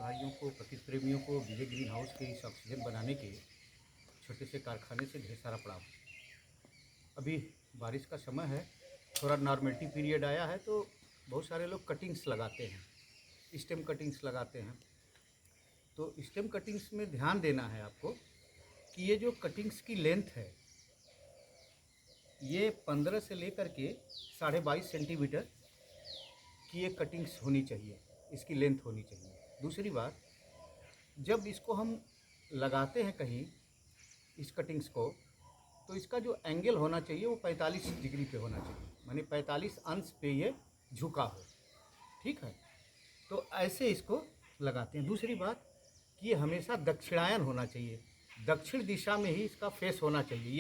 भाइयों को, प्रकृति प्रेमियों को विजय ग्रीन हाउस के इस ऑक्सीजन बनाने के छोटे से कारखाने से ढेर सारा प्रणाम। अभी बारिश का समय है, थोड़ा नॉर्मलिटी पीरियड आया है, तो बहुत सारे लोग कटिंग्स लगाते हैं, स्टेम कटिंग्स लगाते हैं। तो स्टेम कटिंग्स में ध्यान देना है आपको कि ये जो कटिंग्स की लेंथ है, ये 15 से लेकर के 22.5 सेंटीमीटर की ये कटिंग्स होनी चाहिए, इसकी लेंथ होनी चाहिए। दूसरी बात, जब इसको हम लगाते हैं कहीं इस कटिंग्स को, तो इसका जो एंगल होना चाहिए वो 45 डिग्री पे होना चाहिए, माने 45 अंश पे ये झुका हो। ठीक है, तो ऐसे इसको लगाते हैं। दूसरी बात कि ये हमेशा दक्षिणायन होना चाहिए, दक्षिण दिशा में ही इसका फेस होना चाहिए।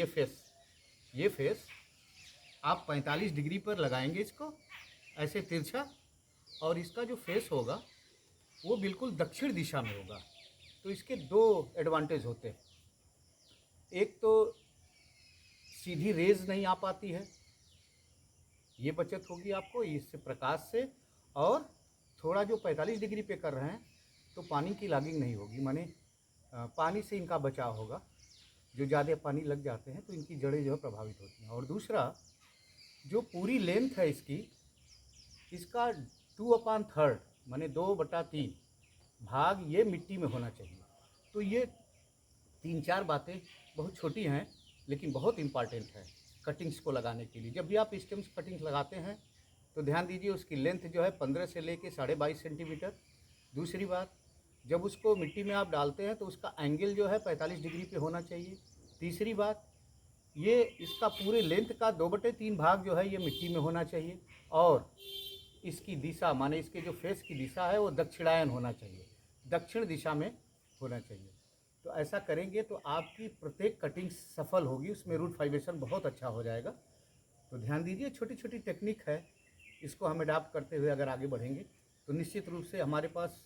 ये फेस आप 45 डिग्री पर लगाएंगे इसको ऐसे तिरछा, और इसका जो फेस होगा वो बिल्कुल दक्षिण दिशा में होगा। तो इसके दो एडवांटेज होते हैं। एक तो सीधी रेज नहीं आ पाती है, ये बचत होगी आपको इससे, प्रकाश से। और थोड़ा जो 45 डिग्री पे कर रहे हैं तो पानी की लॉगिंग नहीं होगी, माने पानी से इनका बचाव होगा। जो ज़्यादा पानी लग जाते हैं तो इनकी जड़ें जो है प्रभावित होती हैं। और दूसरा, जो पूरी लेंथ है इसका 2/3 माने 2/3 भाग ये मिट्टी में होना चाहिए। तो ये 3-4 बातें बहुत छोटी हैं लेकिन बहुत इम्पॉर्टेंट है कटिंग्स को लगाने के लिए। जब भी आप स्टेम्स कटिंग्स लगाते हैं तो ध्यान दीजिए उसकी लेंथ जो है 15 से लेके 22.5 सेंटीमीटर। दूसरी बात, जब उसको मिट्टी में आप डालते हैं तो उसका एंगल जो है 45 डिग्री पे होना चाहिए। तीसरी बात, ये इसका पूरे लेंथ का 2/3 भाग जो है ये मिट्टी में होना चाहिए। और इसकी दिशा, माने इसके जो फेस की दिशा है वो दक्षिणायन होना चाहिए, दक्षिण दिशा में होना चाहिए। तो ऐसा करेंगे तो आपकी प्रत्येक कटिंग सफल होगी, उसमें रूट फाइब्रेशन बहुत अच्छा हो जाएगा। तो ध्यान दीजिए, छोटी छोटी टेक्निक है, इसको हम अडाप्ट करते हुए अगर आगे बढ़ेंगे तो निश्चित रूप से हमारे पास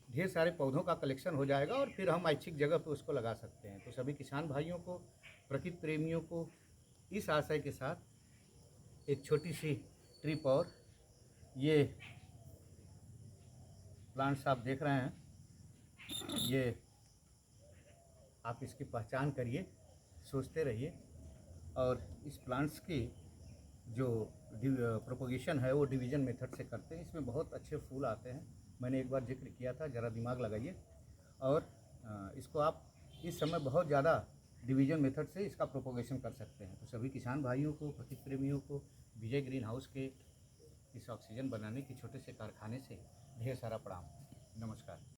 ढेर सारे पौधों का कलेक्शन हो जाएगा और फिर हम ऐच्छिक जगह पर उसको लगा सकते हैं। तो सभी किसान भाइयों को, प्रकृति प्रेमियों को इस आशय के साथ एक छोटी सी ट्रिप, और ये प्लांट्स आप देख रहे हैं, ये आप इसकी पहचान करिए, सोचते रहिए। और इस प्लांट्स की जो प्रोपोगेशन है वो डिवीज़न मेथड से करते हैं, इसमें बहुत अच्छे फूल आते हैं। मैंने एक बार जिक्र किया था, ज़रा दिमाग लगाइए। और इसको आप इस समय बहुत ज़्यादा डिवीज़न मेथड से इसका प्रोपोगेशन कर सकते हैं। तो सभी किसान भाइयों को, प्रकृति प्रेमियों को विजय ग्रीन हाउस के इस ऑक्सीजन बनाने के छोटे से कारखाने से ढेर सारा प्रणाम। नमस्कार।